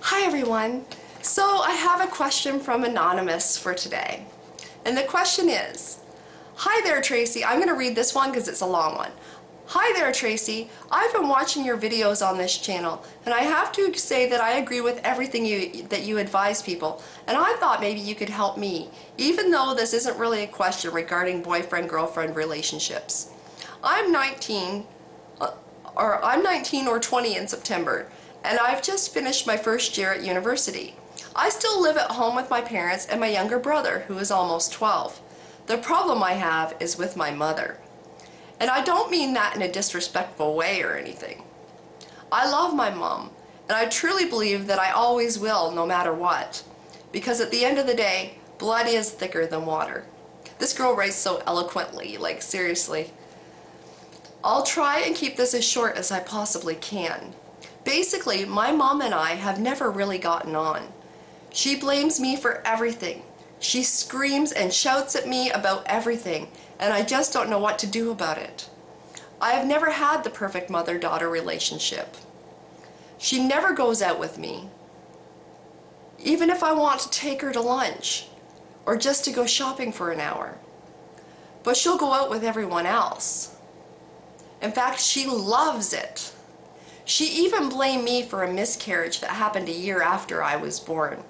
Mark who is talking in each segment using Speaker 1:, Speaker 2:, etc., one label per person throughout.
Speaker 1: Hi everyone. So I have a question from Anonymous for today. And the question is, hi there Tracy. I'm going to read this one because it's a long one. Hi there Tracy. I've been watching your videos on this channel and I have to say that I agree with everything that you advise people, and I thought maybe you could help me, even though this isn't really a question regarding boyfriend-girlfriend relationships. I'm 19 or 20 in September, and I've just finished my first year at university. I still live at home with my parents and my younger brother, who is almost 12. The problem I have is with my mother. And I don't mean that in a disrespectful way or anything. I love my mom, and I truly believe that I always will, no matter what. Because at the end of the day, blood is thicker than water. This girl writes so eloquently, like seriously. I'll try and keep this as short as I possibly can. Basically, my mom and I have never really gotten on. She blames me for everything. She screams and shouts at me about everything, and I just don't know what to do about it. I have never had the perfect mother-daughter relationship. She never goes out with me, even if I want to take her to lunch or just to go shopping for an hour. But she'll go out with everyone else. In fact, she loves it. She even blamed me for a miscarriage that happened a year after I was born.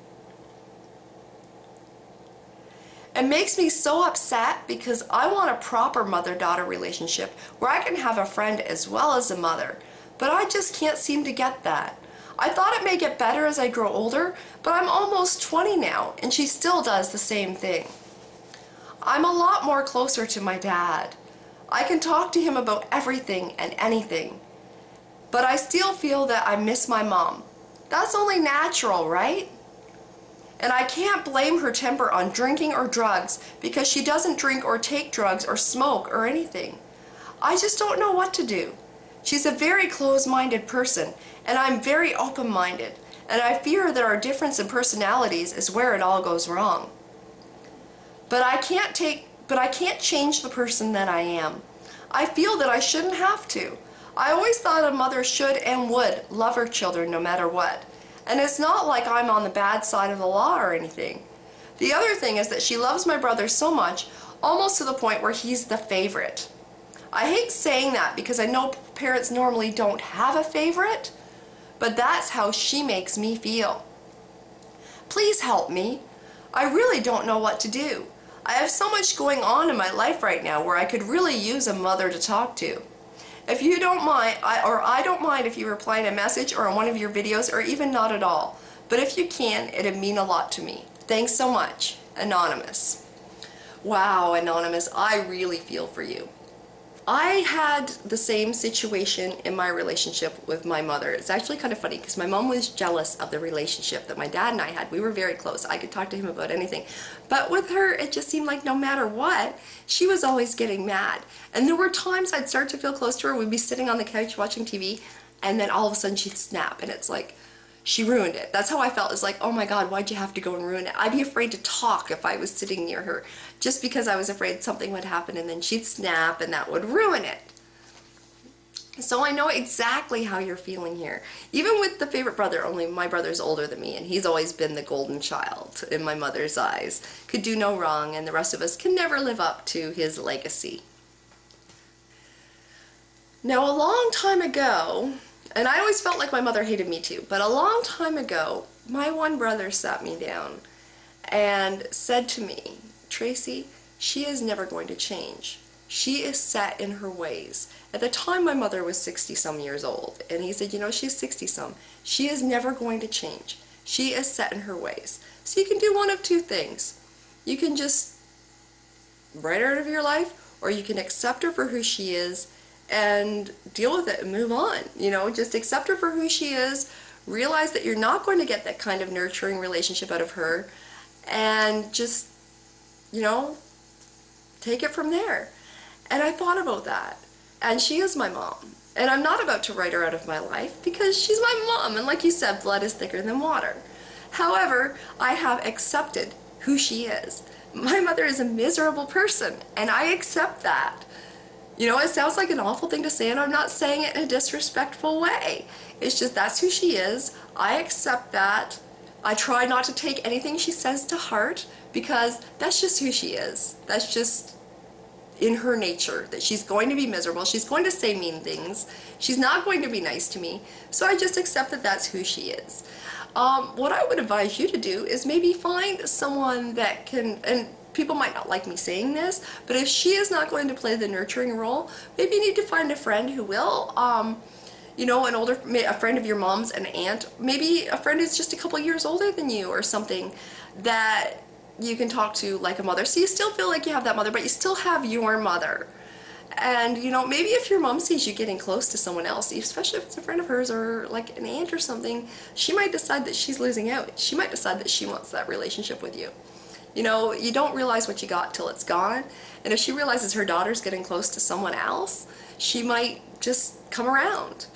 Speaker 1: It makes me so upset because I want a proper mother-daughter relationship where I can have a friend as well as a mother, but I just can't seem to get that. I thought it may get better as I grow older, but I'm almost 20 now and she still does the same thing. I'm a lot more closer to my dad. I can talk to him about everything and anything, but I still feel that I miss my mom. That's only natural, right? And I can't blame her temper on drinking or drugs because she doesn't drink or take drugs or smoke or anything. I just don't know what to do. She's a very closed-minded person, and I'm very open-minded, and I fear that our difference in personalities is where it all goes wrong. But I can't change the person that I am. I feel that I shouldn't have to. I always thought a mother should and would love her children no matter what. And it's not like I'm on the bad side of the law or anything. The other thing is that she loves my brother so much, almost to the point where he's the favorite. I hate saying that because I know parents normally don't have a favorite, but that's how she makes me feel. Please help me. I really don't know what to do. I have so much going on in my life right now where I could really use a mother to talk to. If you don't mind, I don't mind if you reply in a message or in one of your videos, or even not at all. But if you can, it'd mean a lot to me. Thanks so much. Anonymous. Wow, Anonymous, I really feel for you. I had the same situation in my relationship with my mother. It's actually kind of funny because my mom was jealous of the relationship that my dad and I had. We were very close. I could talk to him about anything. But with her, it just seemed like no matter what, she was always getting mad. And there were times I'd start to feel close to her. We'd be sitting on the couch watching TV, and then all of a sudden she'd snap, and it's like, she ruined it. That's how I felt. It's like, oh my God, why'd you have to go and ruin it? I'd be afraid to talk if I was sitting near her, just because I was afraid something would happen and then she'd snap and that would ruin it. So I know exactly how you're feeling here. Even with the favorite brother, only my brother's older than me, and he's always been the golden child in my mother's eyes. Could do no wrong, and the rest of us can never live up to his legacy. Now, a long time ago, and I always felt like my mother hated me too, but a long time ago, my one brother sat me down and said to me, Tracy, she is never going to change. She is set in her ways. At the time, my mother was 60-some years old, and he said, you know, she's 60-some. She is never going to change. She is set in her ways. So you can do one of two things. You can just write her out of your life, or you can accept her for who she is and deal with it and move on. You know, just accept her for who she is, realize that you're not going to get that kind of nurturing relationship out of her, and just, you know, take it from there. And I thought about that. And she is my mom. And I'm not about to write her out of my life because she's my mom. And like you said, blood is thicker than water. However, I have accepted who she is. My mother is a miserable person, and I accept that. You know, it sounds like an awful thing to say, and I'm not saying it in a disrespectful way. It's just that's who she is. I accept that. I try not to take anything she says to heart because that's just who she is. That's just in her nature, that she's going to be miserable. She's going to say mean things. She's not going to be nice to me. So I just accept that that's who she is. What I would advise you to do is maybe find someone that can, and people might not like me saying this, but if she is not going to play the nurturing role, maybe you need to find a friend who will. You know, a friend of your mom's, an aunt, maybe a friend who's just a couple years older than you or something that you can talk to like a mother. So you still feel like you have that mother, but you still have your mother. And, you know, maybe if your mom sees you getting close to someone else, especially if it's a friend of hers or like an aunt or something, she might decide that she's losing out. She might decide that she wants that relationship with you. You know, you don't realize what you got till it's gone. And if she realizes her daughter's getting close to someone else, she might just come around.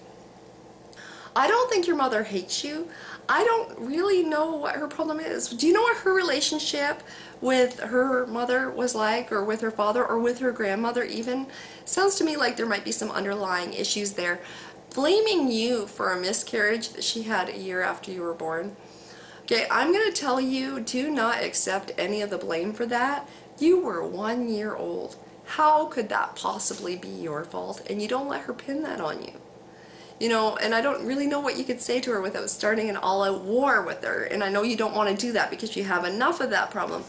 Speaker 1: I don't think your mother hates you. I don't really know what her problem is. Do you know what her relationship with her mother was like, or with her father, or with her grandmother even? Sounds to me like there might be some underlying issues there. Blaming you for a miscarriage that she had a year after you were born. Okay, I'm going to tell you, do not accept any of the blame for that. You were 1 year old. How could that possibly be your fault? And you don't let her pin that on you. You know, and I don't really know what you could say to her without starting an all-out war with her. And I know you don't want to do that because you have enough of that problem.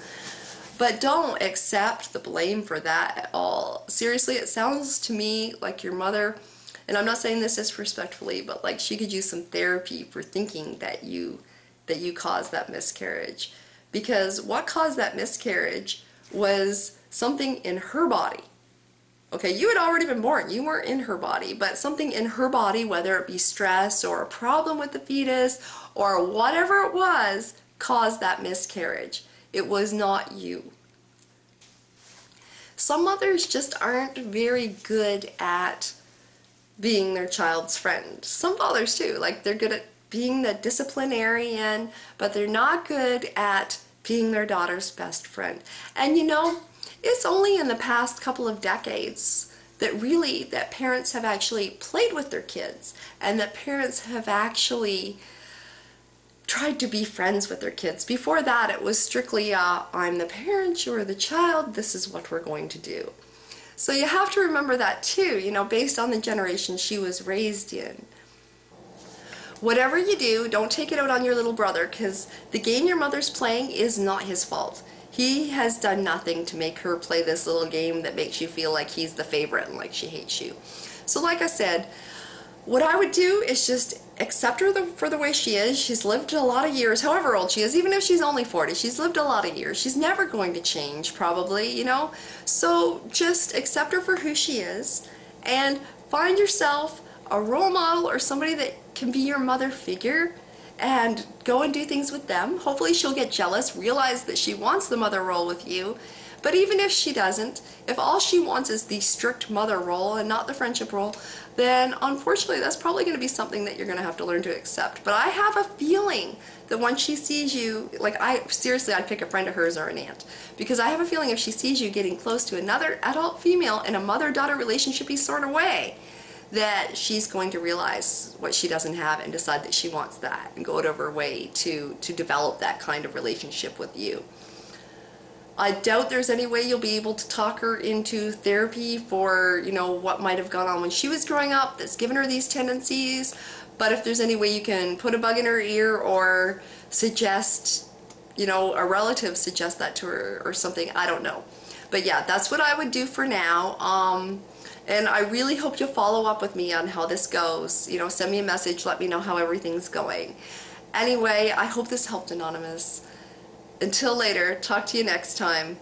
Speaker 1: But don't accept the blame for that at all. Seriously, it sounds to me like your mother, and I'm not saying this disrespectfully, but like she could use some therapy for thinking that you caused that miscarriage. Because what caused that miscarriage was something in her body. Okay, you had already been born, you weren't in her body, but something in her body, whether it be stress or a problem with the fetus or whatever it was, caused that miscarriage. It was not you. Some mothers just aren't very good at being their child's friend. Some fathers too, like they're good at being the disciplinarian, but they're not good at being their daughter's best friend. And you know, it's only in the past couple of decades that parents have actually played with their kids, and that parents have actually tried to be friends with their kids. Before that, it was strictly, I'm the parent, you're the child, this is what we're going to do. So you have to remember that too, you know, based on the generation she was raised in. Whatever you do, don't take it out on your little brother, because the game your mother's playing is not his fault. He has done nothing to make her play this little game that makes you feel like he's the favorite and like she hates you. So like I said, what I would do is just accept her for the way she is. She's lived a lot of years, however old she is, even if she's only 40, she's lived a lot of years. She's never going to change, probably, you know? So just accept her for who she is, and find yourself a role model or somebody that can be your mother figure, and go and do things with them. Hopefully she'll get jealous, realize that she wants the mother role with you. But even if she doesn't, if all she wants is the strict mother role and not the friendship role, then unfortunately that's probably going to be something that you're going to have to learn to accept. But I have a feeling that when she sees you, like seriously, I'd pick a friend of hers or an aunt. Because I have a feeling if she sees you getting close to another adult female in a mother-daughter relationship-y sort of way, that she's going to realize what she doesn't have and decide that she wants that and go out of her way to develop that kind of relationship with you. I doubt there's any way you'll be able to talk her into therapy for, you know, what might have gone on when she was growing up that's given her these tendencies, but if there's any way you can put a bug in her ear or suggest, you know, a relative suggest that to her or something, I don't know. But yeah, that's what I would do for now. And I really hope you'll follow up with me on how this goes. You know, send me a message, let me know how everything's going. Anyway, I hope this helped, Anonymous. Until later, talk to you next time.